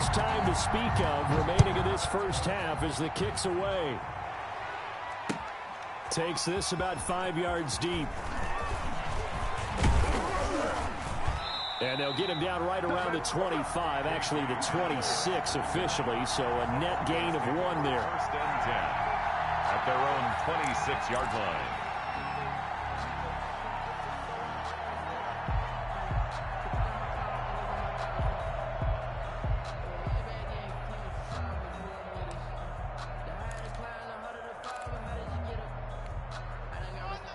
much time to speak of remaining in this first half as the kick's away. Takes this about 5 yards deep. And they'll get him down right around the 25, actually the 26 officially, so a net gain of 1 there. First and 10 at their own 26-yard line.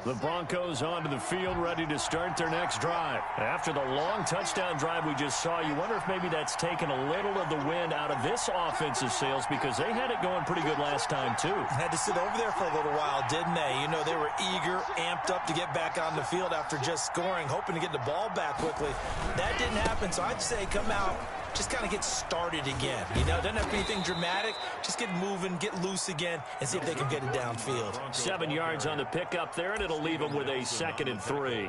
The Broncos onto the field, ready to start their next drive. After the long touchdown drive we just saw, you wonder if maybe that's taken a little of the wind out of this offensive sails, because they had it going pretty good last time, too. Had to sit over there for a little while, didn't they? You know, they were eager, amped up to get back on the field after just scoring, hoping to get the ball back quickly. That didn't happen, so I'd say come out, just kind of get started again. You know, doesn't have to be anything dramatic. Just get moving, get loose again, and see if they can get it downfield. 7 yards on the pickup there, and it'll leave them with a 2nd and 3.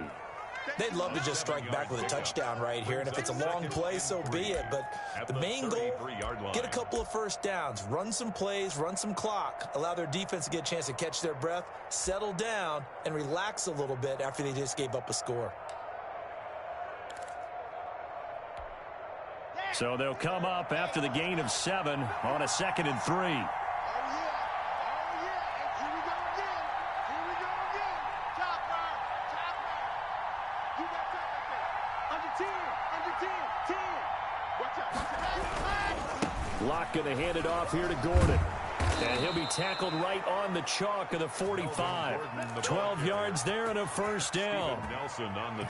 They'd love to just strike back with a touchdown right here, and if it's a long play, so be it. But the main goal, get a couple of first downs, run some plays, run some clock, allow their defense to get a chance to catch their breath, settle down, and relax a little bit after they just gave up a score. So they'll come up after the gain of 7 on a 2nd and 3. Locke going to hand it off here to Gordon. And he'll be tackled right on the chalk of the 45. 12 yards there and a first down.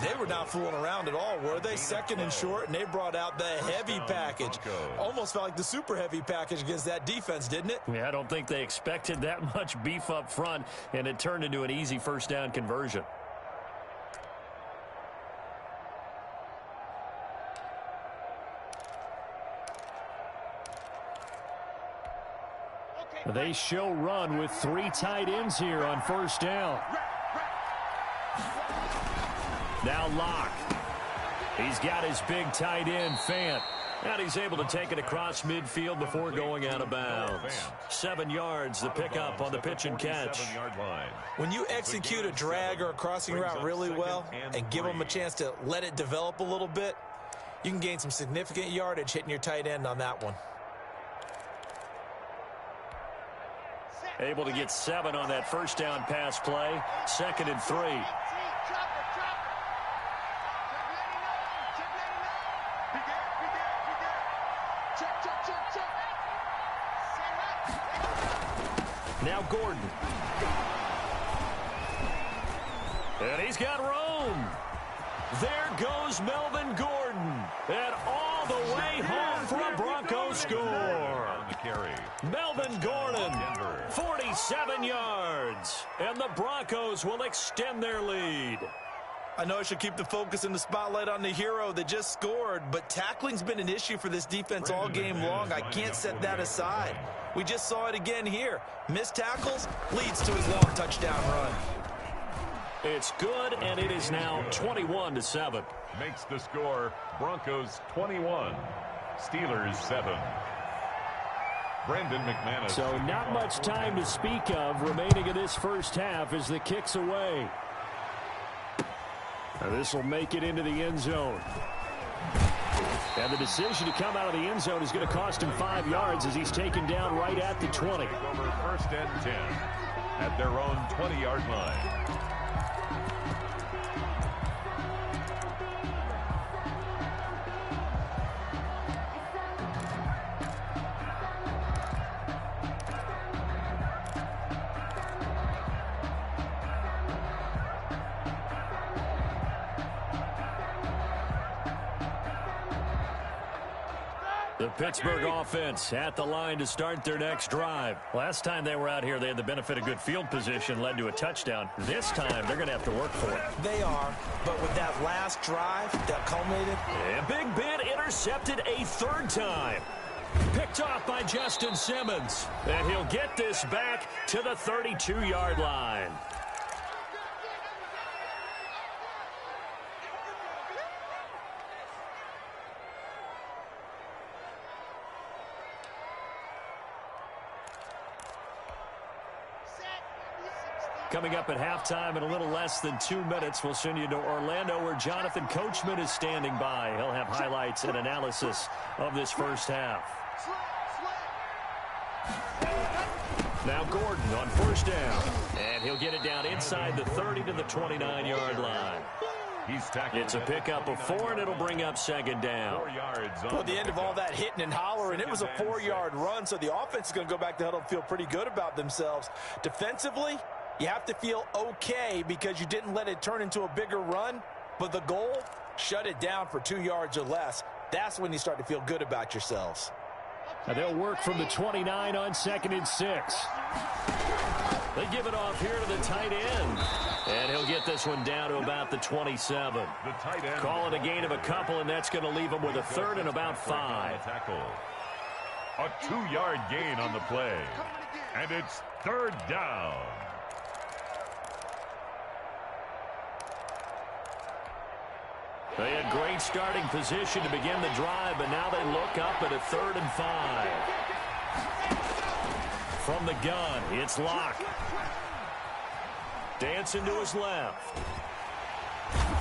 They were not fooling around at all, were they? 2nd and short, and they brought out the heavy package. Almost felt like the super heavy package against that defense, didn't it? Yeah, I don't think they expected that much beef up front, and it turned into an easy first down conversion. They show run with 3 tight ends here on first down. Now Locke. He's got his big tight end, Fant. And he's able to take it across midfield before going out of bounds. 7 yards, the pickup on the pitch and catch. When you execute a drag or a crossing route really well and give them a chance to let it develop a little bit, you can gain some significant yardage hitting your tight end on that one. Able to get 7 on that first down pass play. 2nd and 3. Now Gordon. And he's got room. There goes Melvin Gordon. And all the way home for a Broncos score. Melvin Gordon, 47 yards. And the Broncos will extend their lead. I know I should keep the focus and the spotlight on the hero that just scored, but tackling's been an issue for this defense all game long. I can't set that aside. We just saw it again here. Missed tackles leads to his long touchdown run. It's good, and it is now 21-7. Makes the score Broncos 21, Steelers 7. Brendan McManus. So not much time to speak of remaining in this first half as the kick's away. This will make it into the end zone. And the decision to come out of the end zone is going to cost him 5 yards as he's taken down right at the 20. Over first and 10 at their own 20-yard line. The Pittsburgh offense at the line to start their next drive. Last time they were out here, they had the benefit of good field position, led to a touchdown. This time, they're going to have to work for it. They are, but with that last drive that culminated. And Big Ben intercepted a 3rd time. Picked off by Justin Simmons. And he'll get this back to the 32-yard line. Coming up at halftime in a little less than 2 minutes, we'll send you to Orlando where Jonathan Coachman is standing by. He'll have highlights and analysis of this first half. Now Gordon on first down. And he'll get it down inside the 30 to the 29-yard line. It's a pickup of 4, and it'll bring up second down. 4 yards. Well, at the end of all that hitting and hollering, it was a 4-yard run, so the offense is going to go back to huddle and feel pretty good about themselves. Defensively, you have to feel okay because you didn't let it turn into a bigger run, but the goal, shut it down for 2 yards or less. That's when you start to feel good about yourselves. Now they'll work from the 29 on 2nd and 6. They give it off here to the tight end. And he'll get this one down to about the 27. The tight end. Call it a gain of a couple, and that's going to leave him with a 3rd and about 5. A 2-yard gain on the play. And it's 3rd down. They had great starting position to begin the drive, but now they look up at a 3rd and 5. From the gun, it's Locke. Dancing to his left.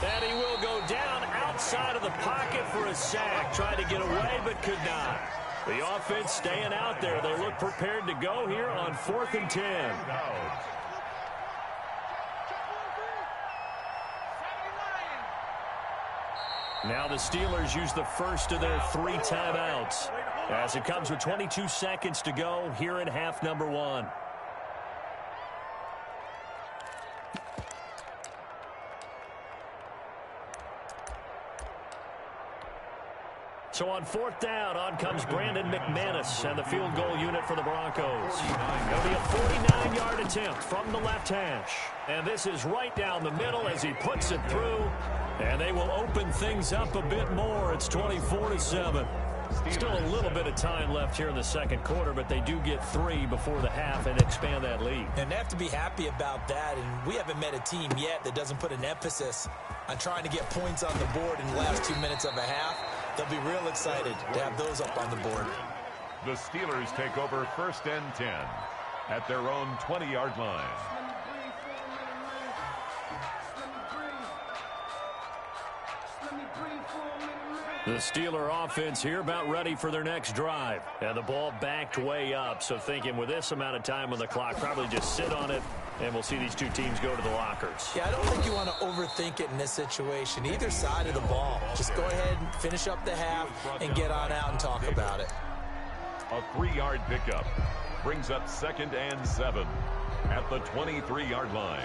And he will go down outside of the pocket for a sack. Tried to get away, but could not. The offense staying out there. They look prepared to go here on 4th and 10. Now the Steelers use the first of their 3 timeouts as it comes with 22 seconds to go here in half number 1. So on 4th down, on comes Brandon McManus and the field goal unit for the Broncos. It'll be a 49-yard attempt from the left hash. And this is right down the middle as he puts it through. And they will open things up a bit more. It's 24-7. Still a little bit of time left here in the second quarter, but they do get 3 before the half and expand that lead. And they have to be happy about that. And we haven't met a team yet that doesn't put an emphasis on trying to get points on the board in the last 2 minutes of a half. They'll be real excited to have those up on the board. The Steelers take over 1st and 10 at their own 20-yard line. The Steeler offense here about ready for their next drive. And the ball backed way up, so thinking with this amount of time on the clock, probably just sit on it, and we'll see these two teams go to the lockers. Yeah, I don't think you want to overthink it in this situation. Either side of the ball. Just go ahead and finish up the half and get on out and talk about it. A 3-yard pickup brings up 2nd and 7 at the 23-yard line.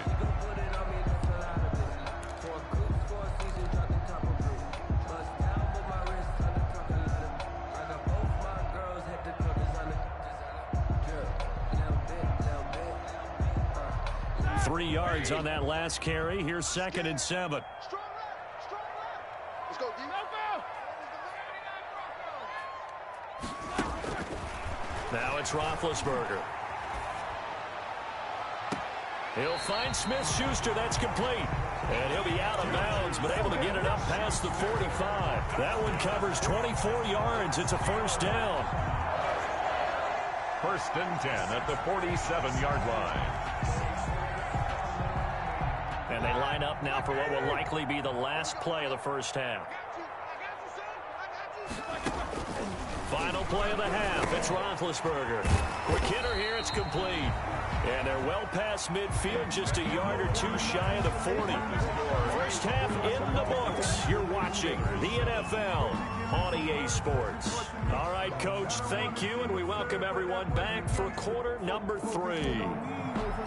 Three yards on that last carry. Here's 2nd and 7. Let's go, D. Now it's Roethlisberger. He'll find Smith-Schuster. That's complete. And he'll be out of bounds, but able to get it up past the 45. That one covers 24 yards. It's a 1st down. 1st and 10 at the 47-yard line. And they line up now for what will likely be the last play of the first half. Final play of the half. It's Roethlisberger. Quick hitter here. It's complete. And they're well past midfield, just a yard or 2 shy of the 40. First half in the books. You're watching the NFL on EA Sports. All right, Coach, thank you, and we welcome everyone back for quarter number 3.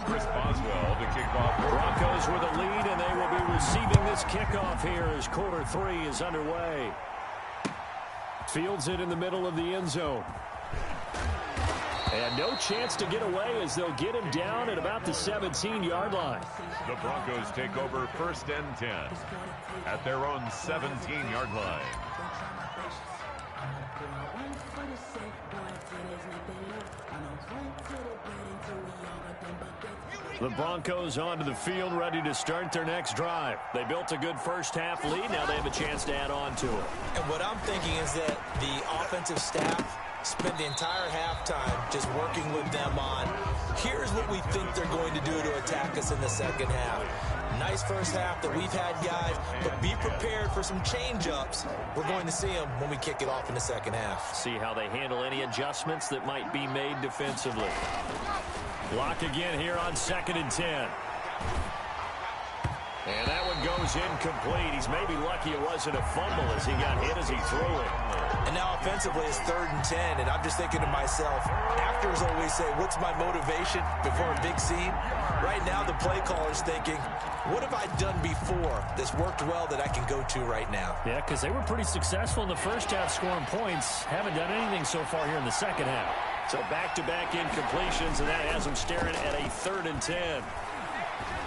Chris Boswell to kick off. Broncos with a lead, and they will be receiving this kickoff here as quarter 3 is underway. Fields it in the middle of the end zone. And no chance to get away as they'll get him down at about the 17-yard line. The Broncos take over 1st and 10 at their own 17-yard line. The Broncos onto the field, ready to start their next drive. They built a good first half lead. Now they have a chance to add on to it. And what I'm thinking is that the offensive staff spent the entire halftime just working with them on, here's what we think they're going to do to attack us in the second half. Nice first half that we've had, guys, but be prepared for some change-ups. We're going to see them when we kick it off in the second half. See how they handle any adjustments that might be made defensively. Block again here on 2nd and 10. And that one goes incomplete. He's maybe lucky it wasn't a fumble as he got hit as he threw it. And now offensively it's 3rd and 10, and I'm just thinking to myself, actors always say, what's my motivation before a big scene? Right now the play caller's thinking, what have I done before that's worked well that I can go to right now? Yeah, because they were pretty successful in the first half scoring points. Haven't done anything so far here in the second half. So back-to-back incompletions, and that has them staring at a 3rd and 10.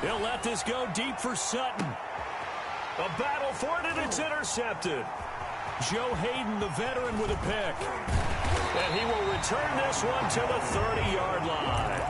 He'll let this go deep for Sutton. A battle for it, and it's intercepted. Joe Hayden, the veteran, with a pick. And he will return this one to the 30-yard line.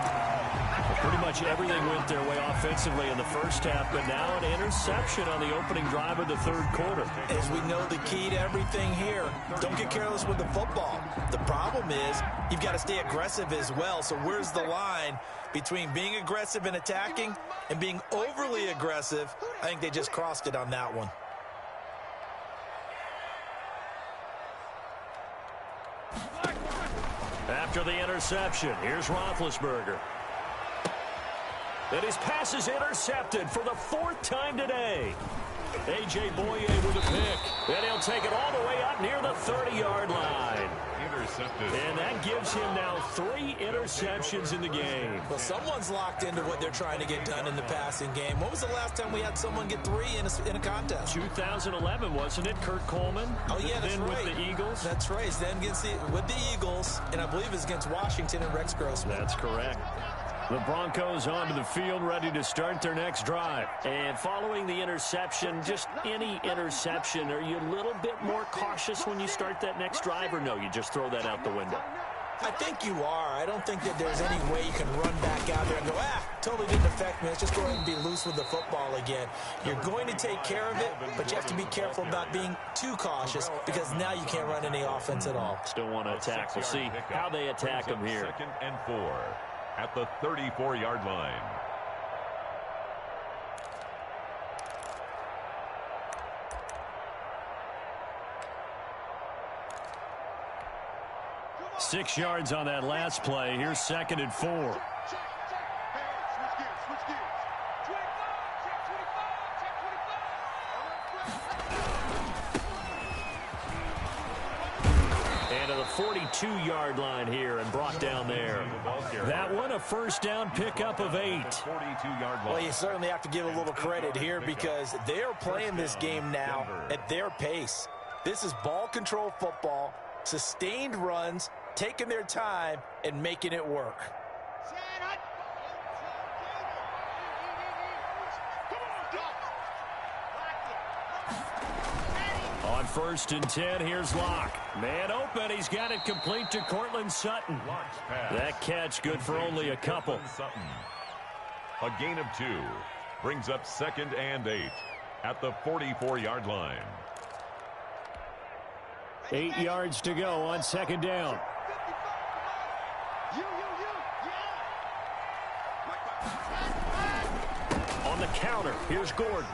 Well, pretty much everything went their way offensively in the first half, but now an interception on the opening drive of the 3rd quarter. As we know, the key to everything here, don't get careless with the football. The problem is you've got to stay aggressive as well. So where's the line between being aggressive and attacking and being overly aggressive? I think they just crossed it on that one. After the interception, here's Roethlisberger. And his pass is intercepted for the 4th time today. A.J. Boye with a pick. And he'll take it all the way up near the 30-yard line. Intercepted. And that gives him now 3 interceptions in the game. Well, someone's locked into what they're trying to get done in the passing game. When was the last time we had someone get 3 in a contest? 2011, wasn't it? Kurt Coleman. Oh, yeah, that's then right. with the Eagles. That's right. Then with the Eagles, and I believe it's against Washington and Rex Grossman. That's correct. The Broncos onto the field, ready to start their next drive. And following the interception, just any interception, are you a little bit more cautious when you start that next drive, or no, you just throw that out the window? I think you are. I don't think that there's any way you can run back out there and go, totally didn't affect me. Let's just go ahead and be loose with the football again. You're going to take care of it, but you have to be careful about being too cautious because now you can't run any offense at all. Still want to attack. We'll see how they attack them here. 2nd and 4 at the 34-yard line. Six yards on that last play. Here's 2nd and 4. And to the 42-yard line here and brought down there. That one, a 1st down pickup of 8. 42-yard line. Well, you certainly have to give a little credit here because they are playing this game now at their pace. This is ball control football, sustained runs, taking their time and making it work. On 1st and 10, here's Locke. Man open, he's got it complete to Cortland Sutton. That catch good for only a couple. Sutton. A gain of 2 brings up 2nd and 8 at the 44-yard line. 8 yards to go on 2nd down. On the counter, here's Gordon.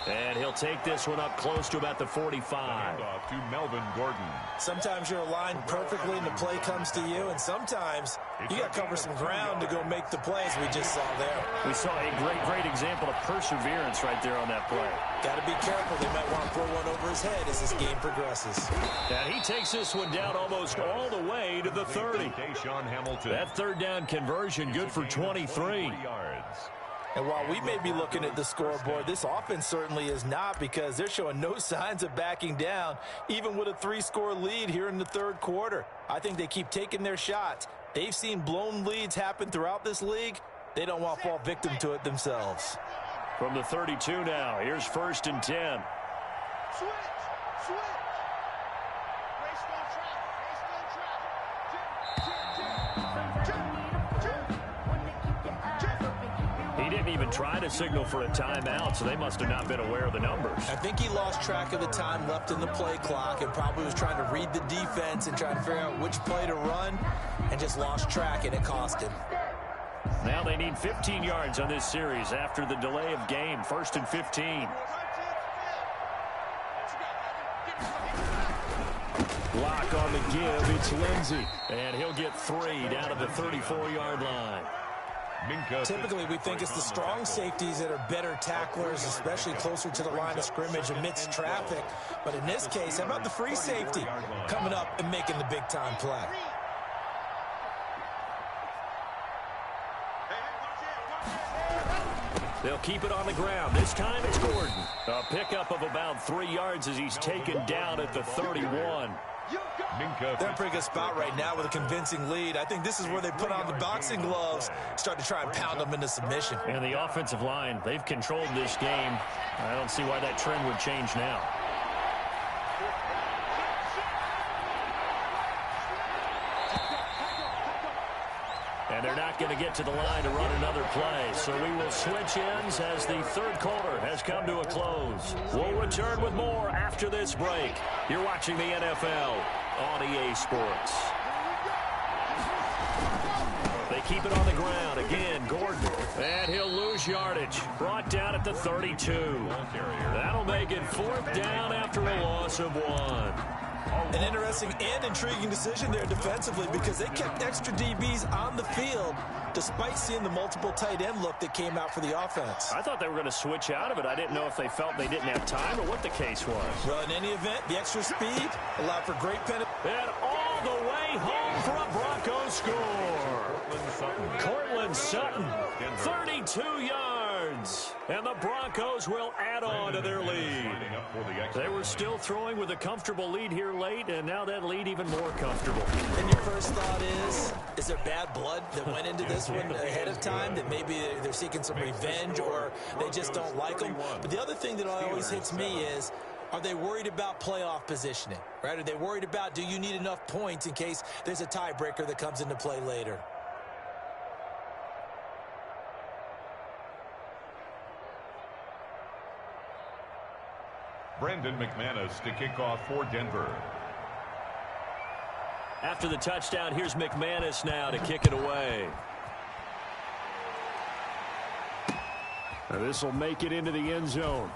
And he'll take this one up close to about the 45. Off to Melvin Gordon. Sometimes you're aligned perfectly and the play comes to you, and sometimes you got to cover some ground to go make the plays we just saw there. We saw a great example of perseverance right there on that play. Got to be careful. They might want to throw one over his head as this game progresses. And he takes this one down almost all the way to the 30. Deshaun Hamilton. That 3rd down conversion good for 23. yards. And while we may be looking at the scoreboard, this offense certainly is not because they're showing no signs of backing down, even with a 3-score lead here in the 3rd quarter. I think they keep taking their shots. They've seen blown leads happen throughout this league. They don't want to fall victim to it themselves. From the 32 now, here's 1st and 10. Switch. he didn't even try to signal for a timeout, so they must have not been aware of the numbers. I think he lost track of the time left in the play clock and probably was trying to read the defense and trying to figure out which play to run and just lost track, and it cost him. Now they need 15 yards on this series after the delay of game. 1st and 15. Lock on the give. It's Lindsey. And he'll get 3 down to the 34-yard line. Typically, we think it's the strong safeties that are better tacklers, especially closer to the line of scrimmage amidst traffic. But in this case, how about the free safety coming up and making the big-time play? They'll keep it on the ground. This time it's Gordon. A pickup of about 3 yards as he's taken down at the 31. They're in a pretty good spot right now with a convincing lead. I think this is where they put on the boxing gloves, start to try and pound them into submission. And the offensive line, they've controlled this game. I don't see why that trend would change now. And they're not going to get to the line to run another play. So we will switch ends as the third quarter has come to a close. We'll return with more after this break. You're watching the NFL on EA Sports. They keep it on the ground. Again, Gordon. And he'll lose yardage. Brought down at the 32. That'll make it 4th down after a loss of 1. An interesting and intriguing decision there defensively because they kept extra DBs on the field despite seeing the multiple tight end look that came out for the offense. I thought they were going to switch out of it. I didn't know if they felt they didn't have time or what the case was. Well, in any event, the extra speed allowed for great penalty. And all the way home for a Broncos score. Cortland Sutton, 32 yards. And the Broncos will add on to their lead. They were still throwing with a comfortable lead here late, and now that lead even more comfortable. And your first thought is there bad blood that went into this one ahead of time, that maybe they're seeking some revenge or they just don't like them? But the other thing that always hits me is, are they worried about playoff positioning, right? Are they worried about, do you need enough points in case there's a tiebreaker that comes into play later? Brandon McManus to kick off for Denver. After the touchdown, here's McManus now to kick it away. This will make it into the end zone.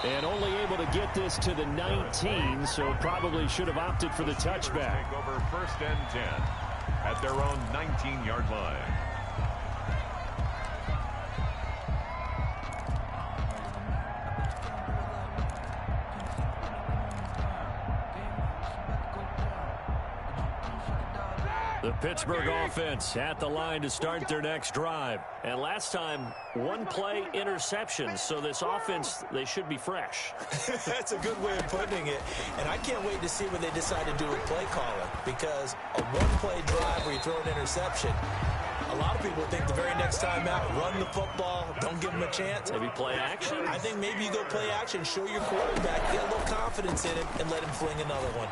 And only able to get this to the 19, so probably should have opted for the touchback. Take over 1st and 10 at their own 19-yard line. The Pittsburgh offense at the line to start their next drive. And last time, 1 play interception. So this offense, they should be fresh. That's a good way of putting it. And I can't wait to see what they decide to do with play calling. Because a 1-play drive where you throw an interception, a lot of people think the very next time out, run the football, don't give them a chance. Maybe play action? I think maybe you go play action, show your quarterback, get a little confidence in him, and let him fling another one.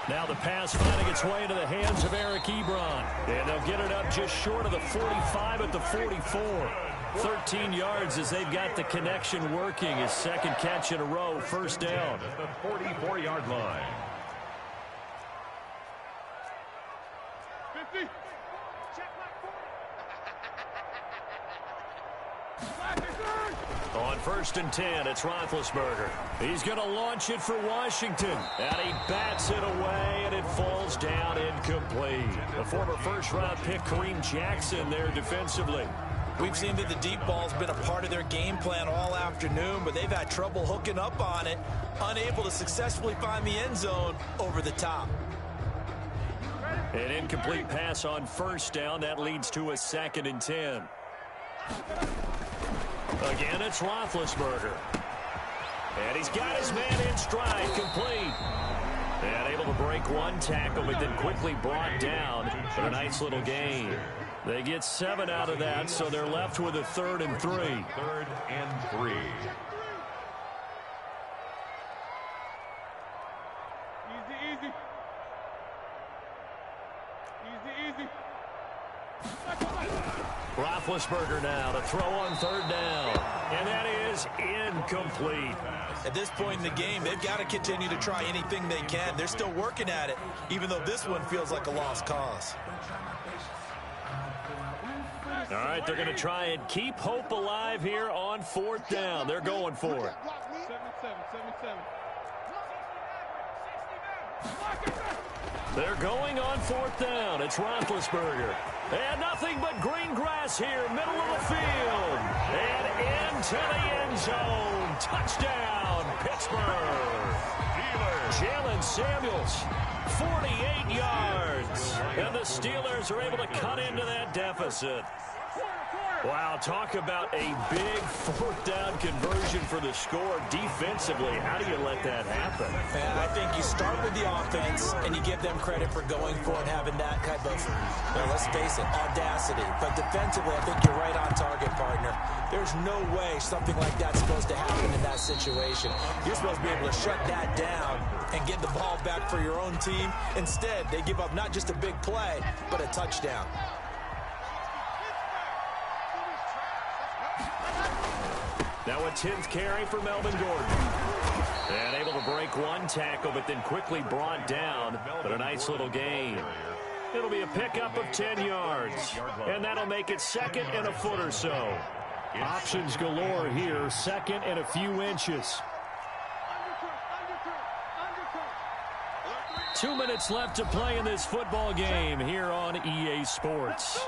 Now the pass finding its way into the hands of Eric Ebron. And they'll get it up just short of the 45 at the 44. 13 yards as they've got the connection working. His second catch in a row, 1st down. The 44-yard line. 50. On 1st and 10, it's Roethlisberger. He's going to launch it for Washington. And he bats it away, and it falls down incomplete. The former 1st-round pick, Kareem Jackson, there defensively. We've seen that the deep ball's been a part of their game plan all afternoon, but they've had trouble hooking up on it, unable to successfully find the end zone over the top. An incomplete pass on 1st down. That leads to a 2nd and 10. Again, it's Roethlisberger. And he's got his man in stride, complete. And able to break 1 tackle, but then quickly brought down for a nice little gain. They get 7 out of that, so they're left with a 3rd and 3. 3rd and 3. Easy. Roethlisberger now to throw on third down. And that is incomplete. At this point in the game, they've got to continue to try anything they can. They're still working at it, even though this one feels like a lost cause. All right, they're going to try and keep hope alive here on fourth down. They're going for it. 7-7. They're going on fourth down. It's Roethlisberger. And nothing but green grass here, middle of the field. And into the end zone. Touchdown, Pittsburgh. Jalen Samuels, 48 yards. And the Steelers are able to cut into that deficit. Wow, talk about a big fourth down conversion for the score defensively. How do you let that happen? And I think you start with the offense and you give them credit for going for it and having that type of, let's face it, audacity. But defensively, I think you're right on target, partner. There's no way something like that's supposed to happen in that situation. You're supposed to be able to shut that down and get the ball back for your own team. Instead, they give up not just a big play, but a touchdown. Now a 10th carry for Melvin Gordon. And able to break one tackle, but then quickly brought down. But a nice little gain. It'll be a pickup of 10 yards. And that'll make it second and a foot or so. Options galore here, second and a few inches. 2 minutes left to play in this football game here on EA Sports.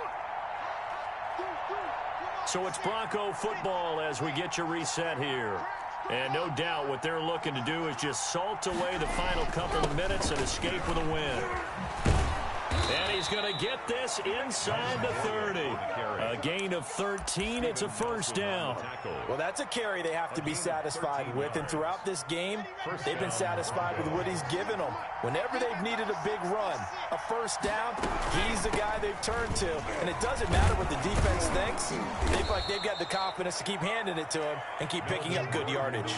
So it's Bronco football as we get your reset here. And no doubt what they're looking to do is just salt away the final couple of minutes and escape with a win. And he's going to get this inside the 30. A gain of 13. It's a first down. Well, that's a carry they have to be satisfied with. And throughout this game, they've been satisfied with what he's given them. Whenever they've needed a big run, a first down, he's the guy they've turned to. And it doesn't matter what the defense thinks. They feel like they've got the confidence to keep handing it to him and keep picking up good yardage.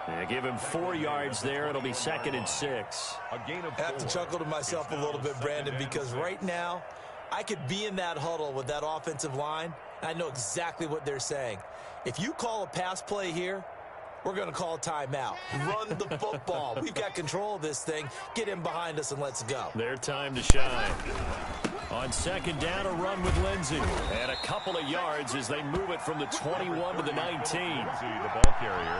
Yeah, give him 4 yards there. It'll be second and 6. I have to chuckle to myself a little bit, Brandon, because right now I could be in that huddle with that offensive line, and I know exactly what they're saying. If you call a pass play here, we're going to call a timeout. Run the football. We've got control of this thing. Get him behind us and let's go. Their time to shine. On second down, a run with Lindsey. And a couple of yards as they move it from the 21 to the 19.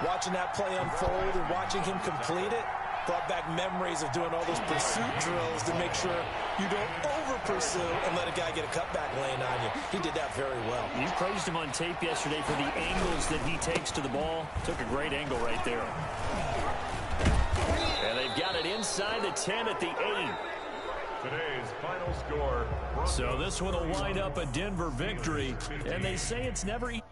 Watching that play unfold and watching him complete it brought back memories of doing all those pursuit drills to make sure you don't over-pursue and let a guy get a cutback lane on you. He did that very well. You praised him on tape yesterday for the angles that he takes to the ball. Took a great angle right there. And they've got it inside the 10 at the 8. Today's final score. So this one will wind up a Denver victory, and they say it's never easy.